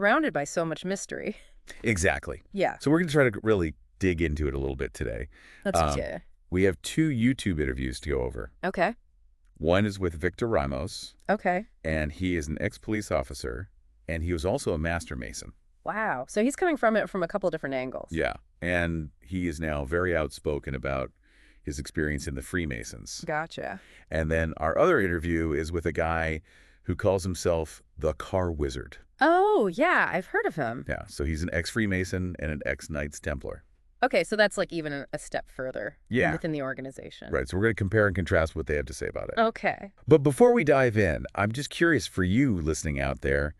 surrounded by so much mystery. Exactly. Yeah. So we're going to try to really dig into it a little bit today. Let's We have 2 YouTube interviews to go over. Okay. One is with Victor Ramos, Okay. and he is an ex-police officer, and he was also a master Mason. Wow. So he's coming from it from a couple different angles. Yeah, and he is now very outspoken about his experience in the Freemasons. Gotcha. And then our other interview is with a guy who calls himself the Car Wizard. Oh, yeah. I've heard of him. Yeah, so he's an ex-Freemason and an ex-Knights Templar. Okay, so that's like even a step further within the organization. Right, so we're going to compare and contrast what they have to say about it. Okay. But before we dive in, I'm just curious for you listening out there,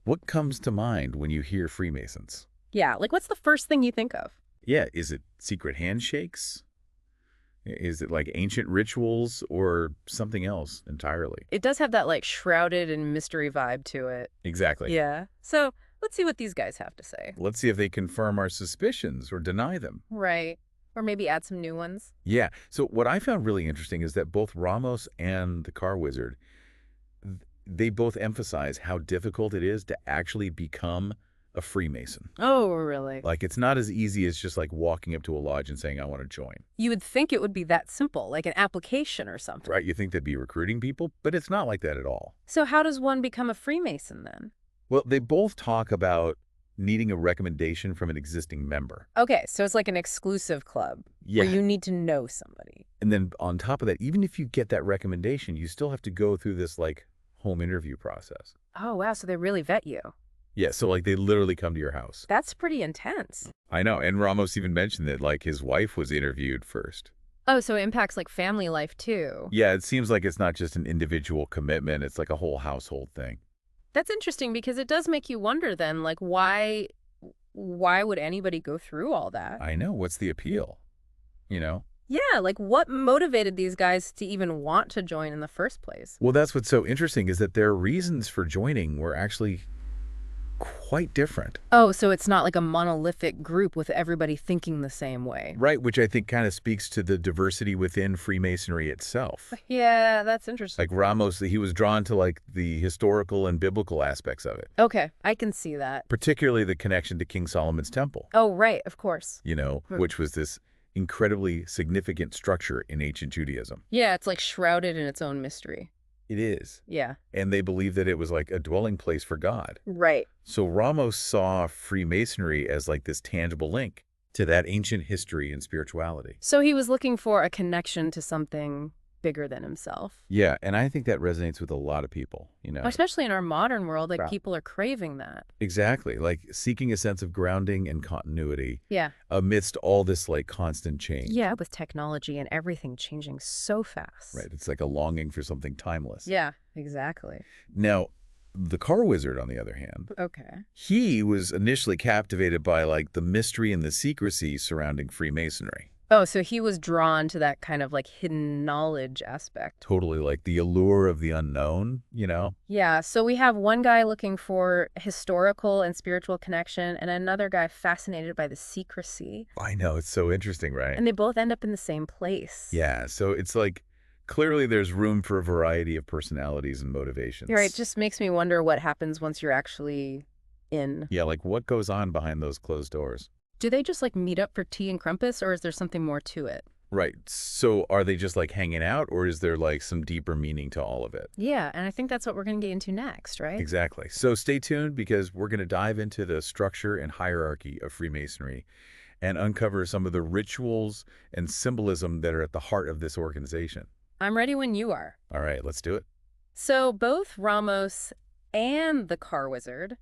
what comes to mind when you hear Freemasons? Yeah, like what's the first thing you think of? Yeah, is it secret handshakes? Is it like ancient rituals or something else entirely? It does have that like shrouded in mystery vibe to it. Exactly. Yeah. So let's see what these guys have to say. Let's see if they confirm our suspicions or deny them. Right. Or maybe add some new ones. Yeah. So what I found really interesting is that both Ramos and the Car Wizard, they both emphasize how difficult it is to actually become a Freemason. Oh, really? Like, it's not as easy as just like walking up to a lodge and saying, I want to join. You would think it would be that simple, like an application or something. Right? You think they'd be recruiting people, but it's not like that at all. So how does one become a Freemason then? Well, they both talk about needing a recommendation from an existing member. Okay, so it's like an exclusive club where you need to know somebody. And then on top of that, even if you get that recommendation, you still have to go through this like home interview process. Oh, wow. So they really vet you. Yeah, so like they literally come to your house. That's pretty intense. I know. And Ramos even mentioned that like his wife was interviewed first. Oh, so it impacts like family life too. Yeah, it seems like it's not just an individual commitment. It's like a whole household thing. That's interesting because it does make you wonder then, like why would anybody go through all that? I know. What's the appeal? You know? Yeah, like what motivated these guys to even want to join in the first place? Well, that's what's so interesting is that their reasons for joining were actually quite different. Oh, so it's not like a monolithic group with everybody thinking the same way. Right, which I think kind of speaks to the diversity within Freemasonry itself. Yeah, that's interesting. Like Ramos, he was drawn to like the historical and biblical aspects of it. Okay, I can see that. Particularly the connection to King Solomon's temple. Oh, right, of course. You know, which was this incredibly significant structure in ancient Judaism. Yeah, it's like shrouded in its own mystery. It is. Yeah. And they believed that it was like a dwelling place for God. Right. So Ramos saw Freemasonry as like this tangible link to that ancient history and spirituality. So he was looking for a connection to something bigger than himself. Yeah, and I think that resonates with a lot of people, you know. Especially in our modern world, like people are craving that. Exactly, like seeking a sense of grounding and continuity. Yeah. Amidst all this like constant change. Yeah, with technology and everything changing so fast. Right, it's like a longing for something timeless. Yeah, exactly. Now, the Car Wizard, on the other hand, he was initially captivated by like the mystery and the secrecy surrounding Freemasonry. Oh, so he was drawn to that kind of like hidden knowledge aspect. Totally, like the allure of the unknown, you know? Yeah, so we have one guy looking for historical and spiritual connection and another guy fascinated by the secrecy. I know, it's so interesting, right? And they both end up in the same place. Yeah, so it's like clearly there's room for a variety of personalities and motivations. You're right, it just makes me wonder what happens once you're actually in. Yeah, like what goes on behind those closed doors? Do they just like meet up for tea and crumpets, or is there something more to it? Right. So are they just like hanging out, or is there like some deeper meaning to all of it? Yeah, and I think that's what we're going to get into next, right? Exactly. So stay tuned because we're going to dive into the structure and hierarchy of Freemasonry and uncover some of the rituals and symbolism that are at the heart of this organization. I'm ready when you are. All right, let's do it. So both Ramos and the Car Wizard,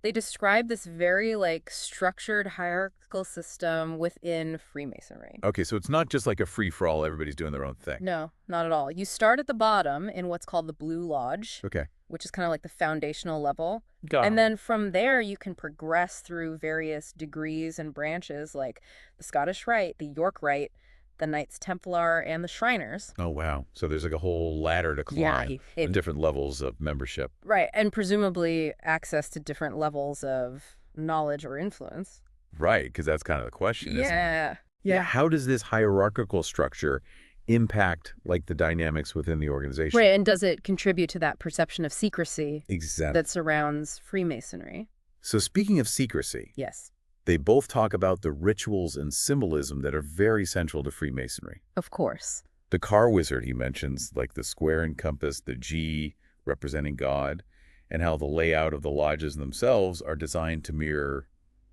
they describe this very like structured hierarchical system within Freemasonry. Okay, so it's not just like a free-for-all, everybody's doing their own thing. No, not at all. You start at the bottom in what's called the Blue Lodge, Okay. which is kind of like the foundational level. Got it. And then from there, you can progress through various degrees and branches like the Scottish Rite, the York Rite, the Knights Templar, and the Shriners. Oh, wow. So there's like a whole ladder to climb and different levels of membership. Right, and presumably access to different levels of knowledge or influence. Right, because that's kind of the question, isn't it? Yeah. Yeah. How does this hierarchical structure impact like the dynamics within the organization? Right, and does it contribute to that perception of secrecy Exactly. that surrounds Freemasonry? So speaking of secrecy, Yes, they both talk about the rituals and symbolism that are very central to Freemasonry. of course. The car wizard he mentions, like the square and compass, the G representing God, and how the layout of the lodges themselves are designed to mirror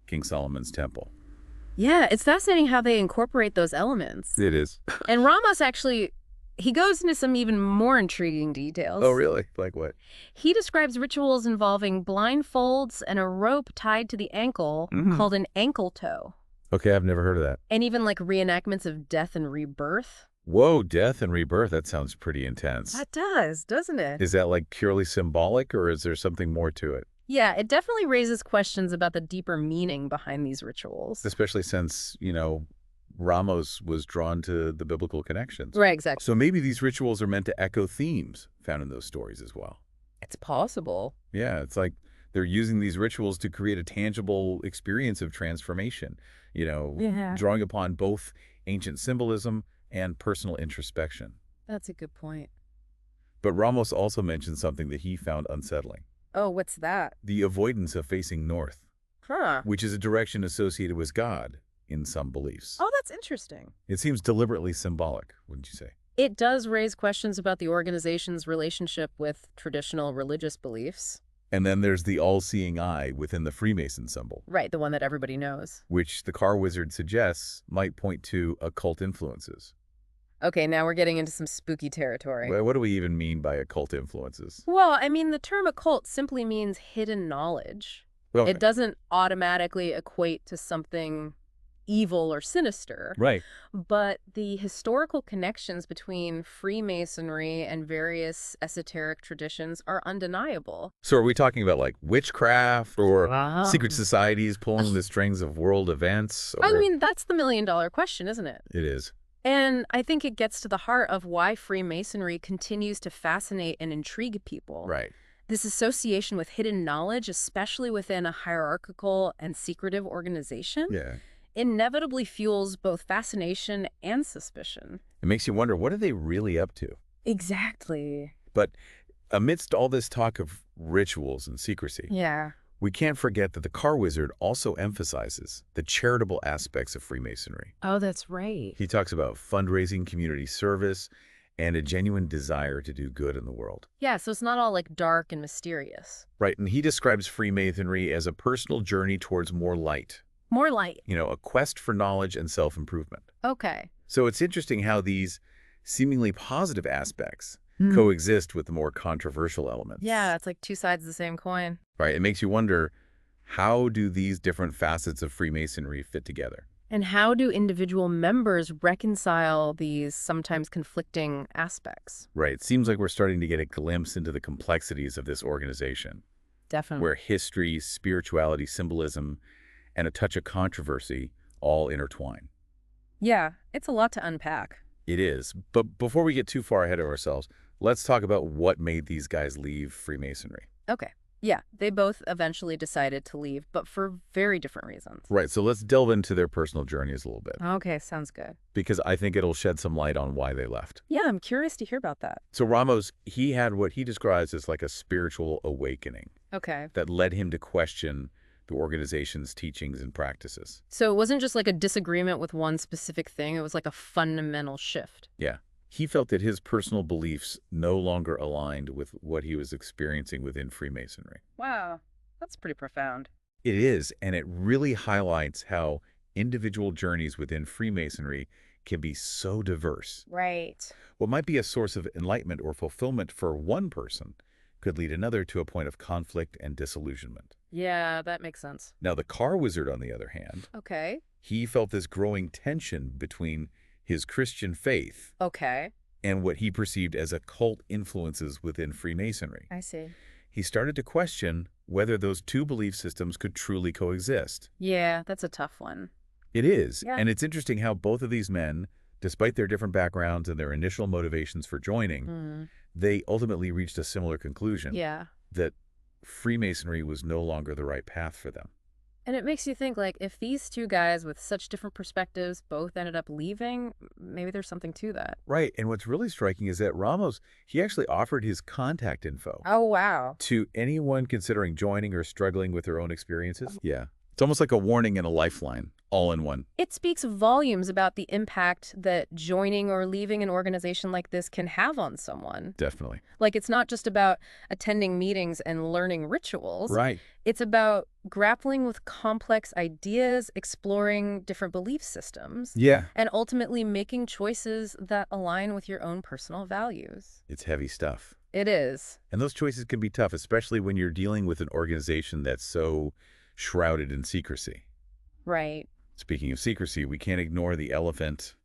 King Solomon's temple. Yeah, it's fascinating how they incorporate those elements. It is. And Ramos actually, he goes into some even more intriguing details. Oh, really? Like what? He describes rituals involving blindfolds and a rope tied to the ankle called an ankle toe, Okay, I've never heard of that. and even like reenactments of death and rebirth. Whoa, death and rebirth. That sounds pretty intense. That does, doesn't it? Is that like purely symbolic, or is there something more to it? Yeah, it definitely raises questions about the deeper meaning behind these rituals. Especially since, Ramos was drawn to the biblical connections. Right, exactly. So maybe these rituals are meant to echo themes found in those stories as well. It's possible. Yeah, it's like they're using these rituals to create a tangible experience of transformation, Yeah. drawing upon both ancient symbolism and personal introspection. That's a good point. But Ramos also mentioned something that he found unsettling: Oh, what's that? the avoidance of facing north, Huh. which is a direction associated with God in some beliefs. Oh, that's interesting. It seems deliberately symbolic, wouldn't you say? It does raise questions about the organization's relationship with traditional religious beliefs. And then there's the all-seeing eye within the Freemason symbol, Right, the one that everybody knows. which the car wizard suggests might point to occult influences. Okay, now we're getting into some spooky territory. Well, what do we even mean by occult influences? Well, I mean, the term occult simply means hidden knowledge. Well, It doesn't automatically equate to something evil or sinister. right. But the historical connections between Freemasonry and various esoteric traditions are undeniable. So are we talking about like witchcraft or Wow. secret societies pulling the strings of world events? I Or... mean, that's the million-dollar question, isn't it? It is. And I think it gets to the heart of why Freemasonry continues to fascinate and intrigue people. Right. This association with hidden knowledge, especially within a hierarchical and secretive organization, Yeah. inevitably fuels both fascination and suspicion. It makes you wonder, what are they really up to? Exactly. But amidst all this talk of rituals and secrecy, Yeah. we can't forget that the car wizard also emphasizes the charitable aspects of Freemasonry. Oh, that's right. He talks about fundraising, community service, and a genuine desire to do good in the world. Yeah, so it's not all like dark and mysterious. Right, and he describes Freemasonry as a personal journey towards more light, More light. a quest for knowledge and self-improvement. Okay. So it's interesting how these seemingly positive aspects coexist with the more controversial elements. Yeah, it's like two sides of the same coin. Right, it makes you wonder, how do these different facets of Freemasonry fit together? And how do individual members reconcile these sometimes conflicting aspects? Right, it seems like we're starting to get a glimpse into the complexities of this organization, Definitely. where history, spirituality, symbolism, and a touch of controversy all intertwine. Yeah, it's a lot to unpack. It is. But before we get too far ahead of ourselves, let's talk about what made these guys leave Freemasonry. Okay. Yeah, they both eventually decided to leave, but for very different reasons. Right, so let's delve into their personal journeys a little bit, Okay, sounds good. because I think it'll shed some light on why they left. Yeah, I'm curious to hear about that. So Ramos, he had what he describes as like a spiritual awakening Okay. that led him to question the organization's teachings and practices. So it wasn't just like a disagreement with one specific thing, it was like a fundamental shift. Yeah. He felt that his personal beliefs no longer aligned with what he was experiencing within Freemasonry. Wow, that's pretty profound. It is, and it really highlights how individual journeys within Freemasonry can be so diverse. Right. What might be a source of enlightenment or fulfillment for one person could lead another to a point of conflict and disillusionment. Yeah, that makes sense. Now, the car wizard, on the other hand, Okay. he felt this growing tension between his Christian faith Okay. and what he perceived as occult influences within Freemasonry. I see. He started to question whether those two belief systems could truly coexist. Yeah, that's a tough one. It is, Yeah. and it's interesting how both of these men, despite their different backgrounds and their initial motivations for joining, they ultimately reached a similar conclusion, Yeah. that Freemasonry was no longer the right path for them. And it makes you think, like, if these two guys with such different perspectives both ended up leaving, maybe there's something to that. Right, and what's really striking is that Ramos, he actually offered his contact info Oh, wow. to anyone considering joining or struggling with their own experiences. Yeah. It's almost like a warning and a lifeline, all in one. It speaks volumes about the impact that joining or leaving an organization like this can have on someone. Definitely. Like, it's not just about attending meetings and learning rituals. Right. It's about grappling with complex ideas, exploring different belief systems, Yeah. and ultimately making choices that align with your own personal values. It's heavy stuff. It is. And those choices can be tough, especially when you're dealing with an organization that's so shrouded in secrecy. Right. Speaking of secrecy, we can't ignore the elephant,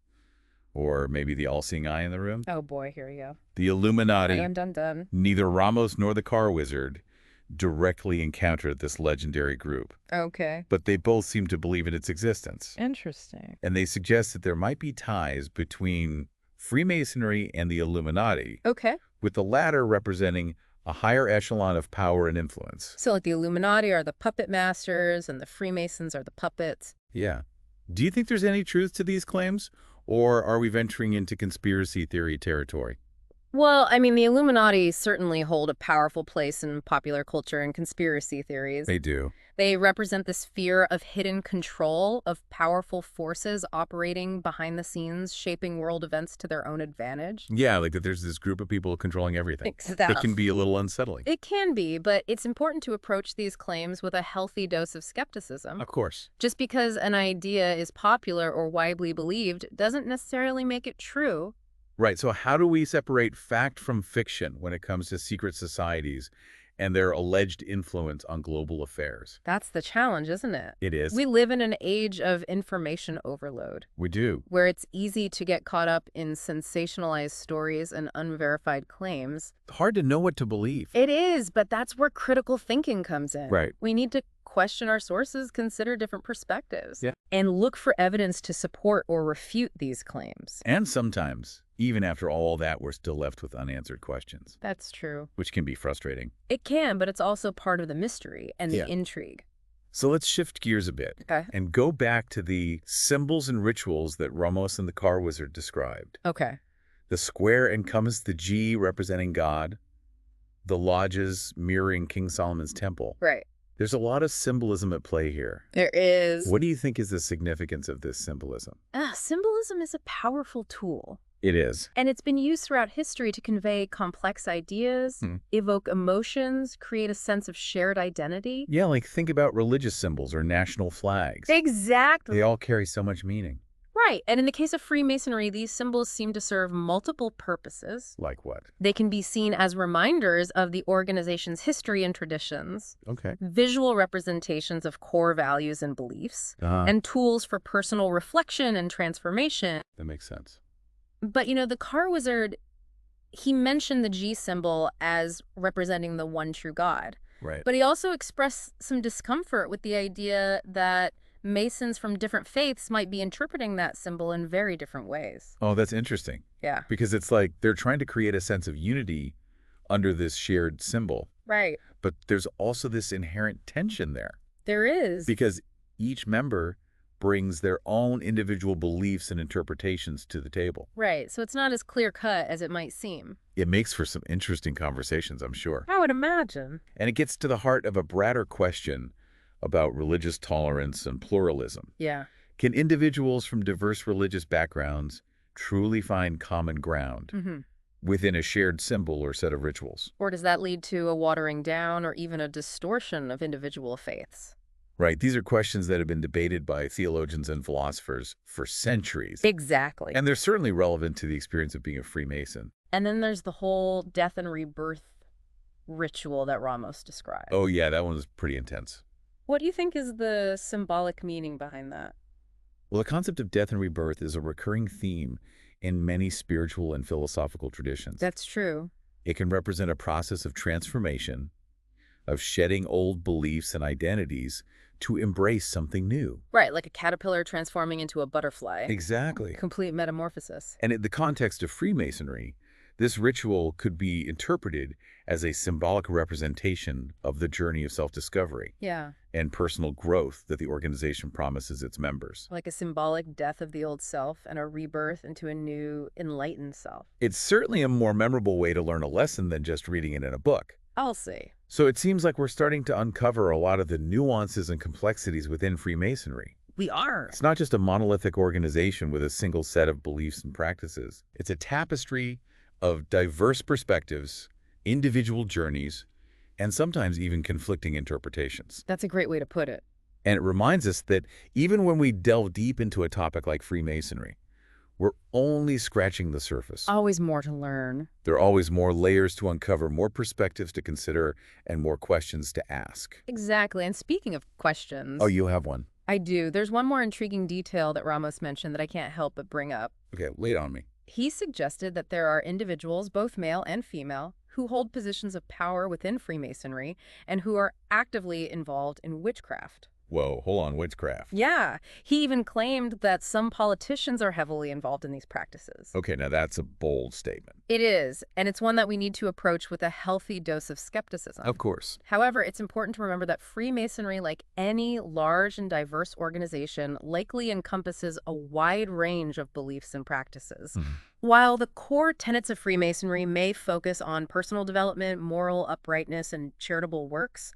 or maybe the all-seeing eye in the room. Oh, boy, here we go. The Illuminati. Dun, dun, dun. Neither Ramos nor the car wizard directly encountered this legendary group, Okay. but they both seem to believe in its existence. Interesting. And they suggest that there might be ties between Freemasonry and the Illuminati, Okay. with the latter representing a higher echelon of power and influence. So, like, the Illuminati are the puppet masters and the Freemasons are the puppets. Yeah. Do you think there's any truth to these claims, or are we venturing into conspiracy theory territory? Well, I mean, the Illuminati certainly hold a powerful place in popular culture and conspiracy theories. They do. They represent this fear of hidden control, of powerful forces operating behind the scenes, shaping world events to their own advantage. Yeah, like that there's this group of people controlling everything. It can be a little unsettling. It can be, but it's important to approach these claims with a healthy dose of skepticism. Of course. Just because an idea is popular or widely believed doesn't necessarily make it true. Right, so how do we separate fact from fiction when it comes to secret societies and their alleged influence on global affairs? That's the challenge, isn't it? It is. We live in an age of information overload, We do. where it's easy to get caught up in sensationalized stories and unverified claims. Hard to know what to believe. It is, but that's where critical thinking comes in. Right. We need to question our sources, consider different perspectives, Yeah. and look for evidence to support or refute these claims. And sometimes, even after all that, we're still left with unanswered questions, That's true. which can be frustrating. It can, but it's also part of the mystery and the Yeah. intrigue. So let's shift gears a bit Okay. and go back to the symbols and rituals that Ramos and the car wizard described. Okay. The square encompassed the G representing God, the lodges mirroring King Solomon's temple. Right. There's a lot of symbolism at play here. There is. What do you think is the significance of this symbolism? Symbolism is a powerful tool. It is. And it's been used throughout history to convey complex ideas, evoke emotions, create a sense of shared identity. Yeah, like think about religious symbols or national flags. Exactly. They all carry so much meaning. Right. And in the case of Freemasonry, these symbols seem to serve multiple purposes. Like what? They can be seen as reminders of the organization's history and traditions, Okay. visual representations of core values and beliefs, And and tools for personal reflection and transformation. that makes sense. But, the car wizard, he mentioned the G symbol as representing the one true God. Right. But he also expressed some discomfort with the idea that Masons from different faiths might be interpreting that symbol in very different ways. Oh, that's interesting. Yeah. Because it's like they're trying to create a sense of unity under this shared symbol. Right. But there's also this inherent tension there There is. because each member brings their own individual beliefs and interpretations to the table. Right. So it's not as clear cut as it might seem. It makes for some interesting conversations, I'm sure. I would imagine. And it gets to the heart of a broader question about religious tolerance and pluralism. Yeah. Can individuals from diverse religious backgrounds truly find common ground within a shared symbol or set of rituals? Or does that lead to a watering down or even a distortion of individual faiths? Right. These are questions that have been debated by theologians and philosophers for centuries. Exactly. And they're certainly relevant to the experience of being a Freemason. And then there's the whole death and rebirth ritual that Ramos described. Oh, yeah, that one was pretty intense. What do you think is the symbolic meaning behind that? Well, the concept of death and rebirth is a recurring theme in many spiritual and philosophical traditions. That's true. It can represent a process of transformation, of shedding old beliefs and identities to embrace something new. Right, like a caterpillar transforming into a butterfly. Exactly. Complete metamorphosis. And in the context of Freemasonry, This ritual could be interpreted as a symbolic representation of the journey of self-discovery Yeah, and personal growth that the organization promises its members. like a symbolic death of the old self and a rebirth into a new, enlightened self. It's certainly a more memorable way to learn a lesson than just reading it in a book. I'll see. So it seems like we're starting to uncover a lot of the nuances and complexities within Freemasonry. We are. It's not just a monolithic organization with a single set of beliefs and practices. It's a tapestry of diverse perspectives, individual journeys, and sometimes even conflicting interpretations. That's a great way to put it. And it reminds us that even when we delve deep into a topic like Freemasonry, we're only scratching the surface. Always more to learn. There are always more layers to uncover, more perspectives to consider, and more questions to ask. Exactly. And speaking of questions. Oh, you have one? I do. There's one more intriguing detail that Ramos mentioned that I can't help but bring up. Okay, lay it on me. He suggested that there are individuals, both male and female, who hold positions of power within Freemasonry and who are actively involved in witchcraft. Whoa, hold on, witchcraft. Yeah, he even claimed that some politicians are heavily involved in these practices. Okay, now that's a bold statement. It is, and it's one that we need to approach with a healthy dose of skepticism. Of course. However, it's important to remember that Freemasonry, like any large and diverse organization, likely encompasses a wide range of beliefs and practices. While the core tenets of Freemasonry may focus on personal development, moral uprightness, and charitable works,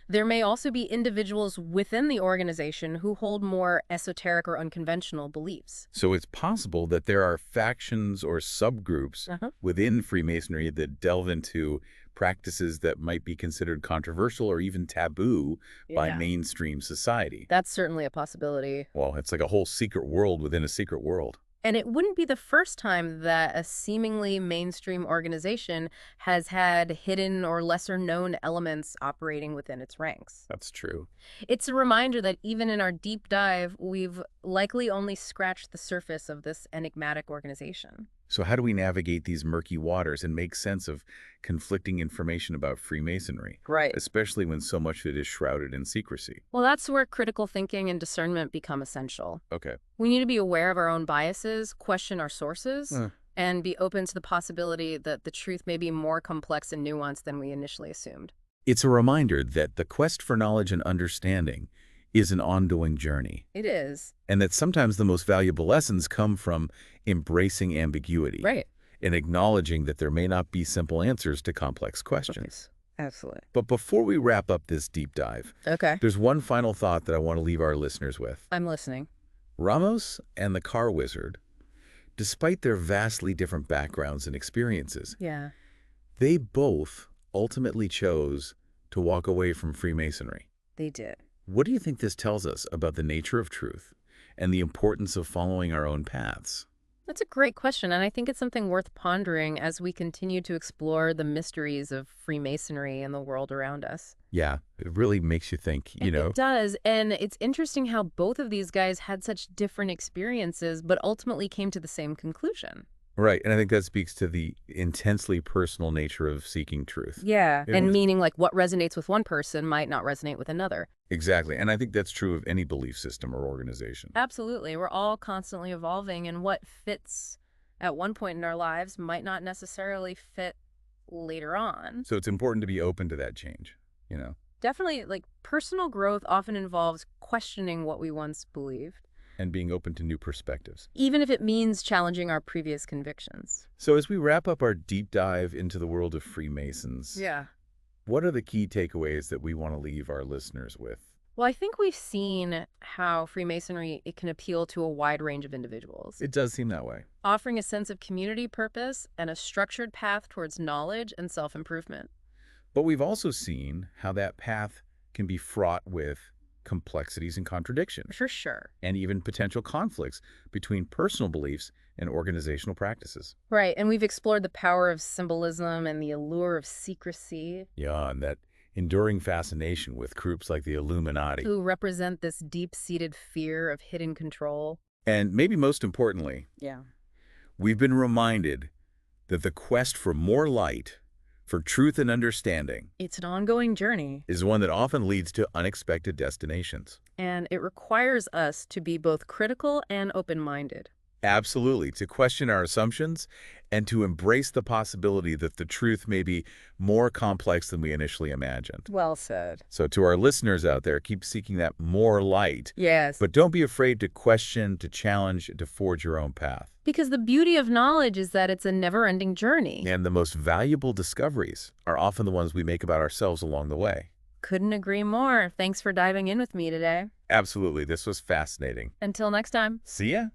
there may also be individuals within the organization who hold more esoteric or unconventional beliefs. So it's possible that there are factions or subgroups within Freemasonry that delve into practices that might be considered controversial or even taboo by Yeah. mainstream society. That's certainly a possibility. Well, it's like a whole secret world within a secret world. And it wouldn't be the first time that a seemingly mainstream organization has had hidden or lesser known elements operating within its ranks. That's true. It's a reminder that even in our deep dive, we've likely only scratched the surface of this enigmatic organization. So how do we navigate these murky waters and make sense of conflicting information about Freemasonry, Right. especially when so much of it is shrouded in secrecy? Well, that's where critical thinking and discernment become essential. Okay. We need to be aware of our own biases, question our sources, and be open to the possibility that the truth may be more complex and nuanced than we initially assumed. It's a reminder that the quest for knowledge and understanding is an ongoing journey, It is. and that sometimes the most valuable lessons come from embracing ambiguity Right. and acknowledging that there may not be simple answers to complex questions. Absolutely. But before we wrap up this deep dive, Okay. there's one final thought that I want to leave our listeners with. I'm listening. Ramos and the Car Wizard, despite their vastly different backgrounds and experiences, Yeah. they both ultimately chose to walk away from Freemasonry. They did. What do you think this tells us about the nature of truth and the importance of following our own paths? That's a great question, and I think it's something worth pondering as we continue to explore the mysteries of Freemasonry and the world around us. Yeah, it really makes you think, you know. It does, and it's interesting how both of these guys had such different experiences, but ultimately came to the same conclusion. Right, and I think that speaks to the intensely personal nature of seeking truth. Yeah, It and is. meaning like what resonates with one person might not resonate with another. Exactly, and I think that's true of any belief system or organization. Absolutely. We're all constantly evolving, and what fits at one point in our lives might not necessarily fit later on. So it's important to be open to that change, you know, Definitely, like, personal growth often involves questioning what we once believed, and being open to new perspectives. even if it means challenging our previous convictions. So as we wrap up our deep dive into the world of Freemasons, Yeah. what are the key takeaways that we want to leave our listeners with? Well, I think we've seen how Freemasonry, it can appeal to a wide range of individuals, It does seem that way. offering a sense of community purpose and a structured path towards knowledge and self-improvement. But we've also seen how that path can be fraught with complexities and contradictions, For sure. and even potential conflicts between personal beliefs and organizational practices. Right, and we've explored the power of symbolism and the allure of secrecy, Yeah, and that enduring fascination with groups like the Illuminati. who represent this deep-seated fear of hidden control. And maybe most importantly, Yeah. we've been reminded that the quest for more light, for truth and understanding, It's an ongoing journey, is one that often leads to unexpected destinations. and it requires us to be both critical and open-minded. Absolutely, to question our assumptions and to embrace the possibility that the truth may be more complex than we initially imagined. Well said. So to our listeners out there, keep seeking that more light, Yes. but don't be afraid to question, to challenge, to forge your own path. Because the beauty of knowledge is that it's a never-ending journey. And the most valuable discoveries are often the ones we make about ourselves along the way. Couldn't agree more. Thanks for diving in with me today. Absolutely, this was fascinating. Until next time. See ya!